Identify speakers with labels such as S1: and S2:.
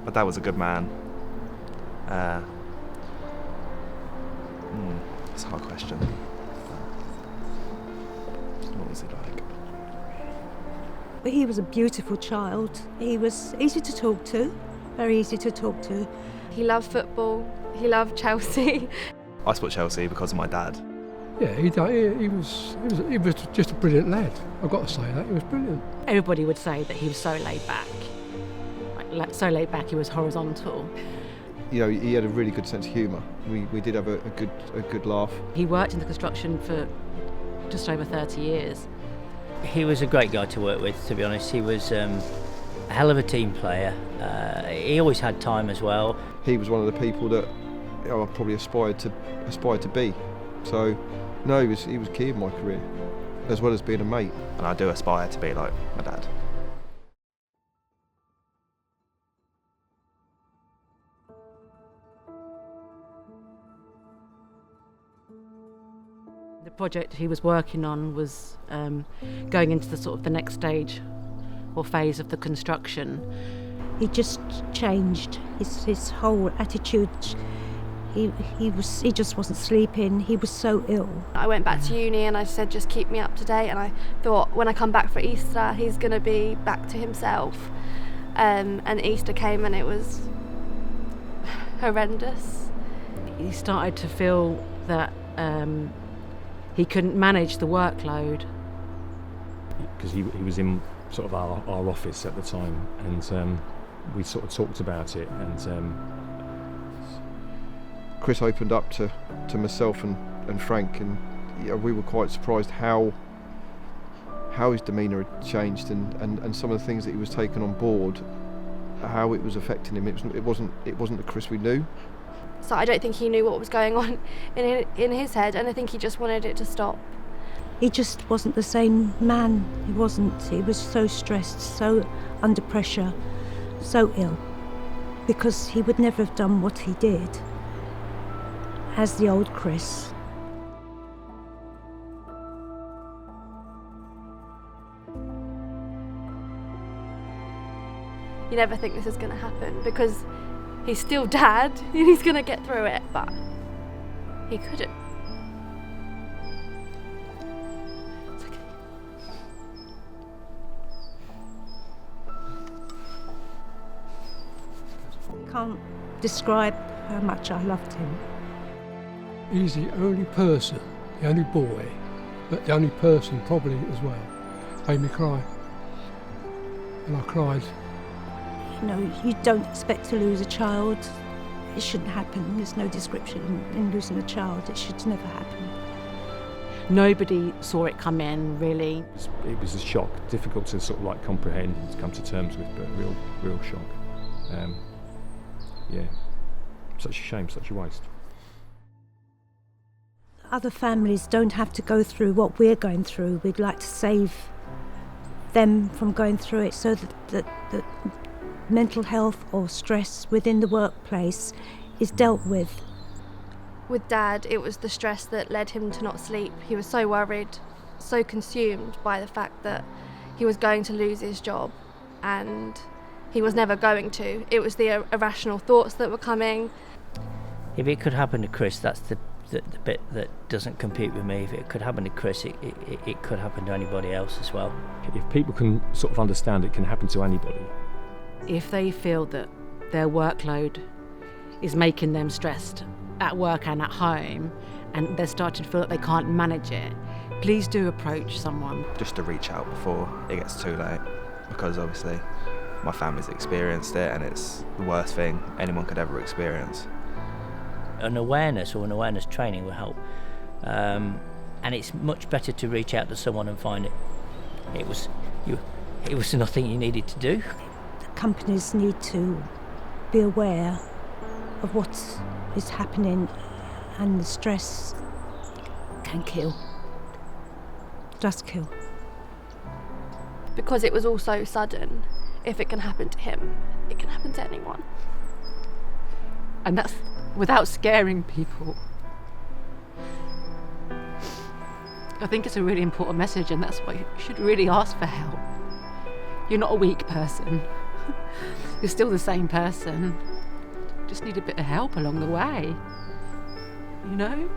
S1: My dad was a good man. It's a hard question. What was he like?
S2: But he was a beautiful child. He was easy to talk to, very easy to talk to.
S3: He loved football. He loved Chelsea.
S1: I support Chelsea because of my dad.
S4: Yeah, he was just a brilliant lad. I've got to say that, he was brilliant.
S5: Everybody would say that he was so laid back. So laid back, he was horizontal.
S6: You know, he had a really good sense of humour. We did have a good laugh.
S5: He worked in the construction for just over 30 years.
S7: He was a great guy to work with, to be honest. He was a hell of a team player. He always had time as well.
S6: He was one of the people that I probably aspired to be. So, no, he was key in my career, as well as being a mate.
S1: And I do aspire to be like my dad.
S5: The project he was working on was going into the sort of the next stage or phase of the construction.
S2: He just changed his whole attitude. He just wasn't sleeping. He was so ill.
S3: I went back to uni and I said, just keep me up to date. And I thought when I come back for Easter, he's going to be back to himself. And Easter came and it was horrendous.
S5: He started to feel that he couldn't manage the workload.
S8: Because he was in sort of our office at the time, and we sort of talked about it, and
S6: Chris opened up to myself and Frank, and we were quite surprised how his demeanour had changed, and some of the things that he was taking on board, how it was affecting him. It wasn't the Chris we knew.
S3: So I don't think he knew what was going on in his head, and I think he just wanted it to stop.
S2: He just wasn't the same man. He wasn't. He was so stressed, so under pressure, so ill, because he would never have done what he did as the old Chris.
S3: You never think this is going to happen because he's still dad and he's going to get through it, but he couldn't. It's okay.
S2: Can't describe how much I loved him.
S4: He's the only person, the only boy, but the only person probably as well, made me cry. And I cried.
S2: You know, you don't expect to lose a child. It shouldn't happen. There's no description in losing a child. It should never happen.
S5: Nobody saw it come in, really.
S8: it was a shock, difficult to sort of like comprehend and to come to terms with, but real shock. Yeah, such a shame, such a waste.
S2: Other families don't have to go through what we're going through. We'd like to save them from going through it so that mental health or stress within the workplace is dealt with.
S3: With Dad, it was the stress that led him to not sleep. He was so worried, so consumed by the fact that he was going to lose his job, and he was never going to. It was the irrational thoughts that were coming.
S7: If it could happen to Chris, that's the bit that doesn't compute with me. If it could happen to Chris, it could happen to anybody else as well.
S8: If people can sort of understand it can happen to anybody.
S5: If they feel that their workload is making them stressed at work and at home, and they're starting to feel that they can't manage it, please do approach someone.
S1: Just to reach out before it gets too late, because obviously my family's experienced it and it's the worst thing anyone could ever experience.
S7: An awareness or an awareness training will help, and it's much better to reach out to someone and find it was nothing you needed to do.
S2: Companies need to be aware of what is happening, and the stress can kill. Does kill.
S3: Because it was all so sudden. If it can happen to him, it can happen to anyone.
S5: And that's without scaring people. I think it's a really important message, and that's why you should really ask for help. You're not a weak person. You're still the same person. Just need a bit of help along the way. You know?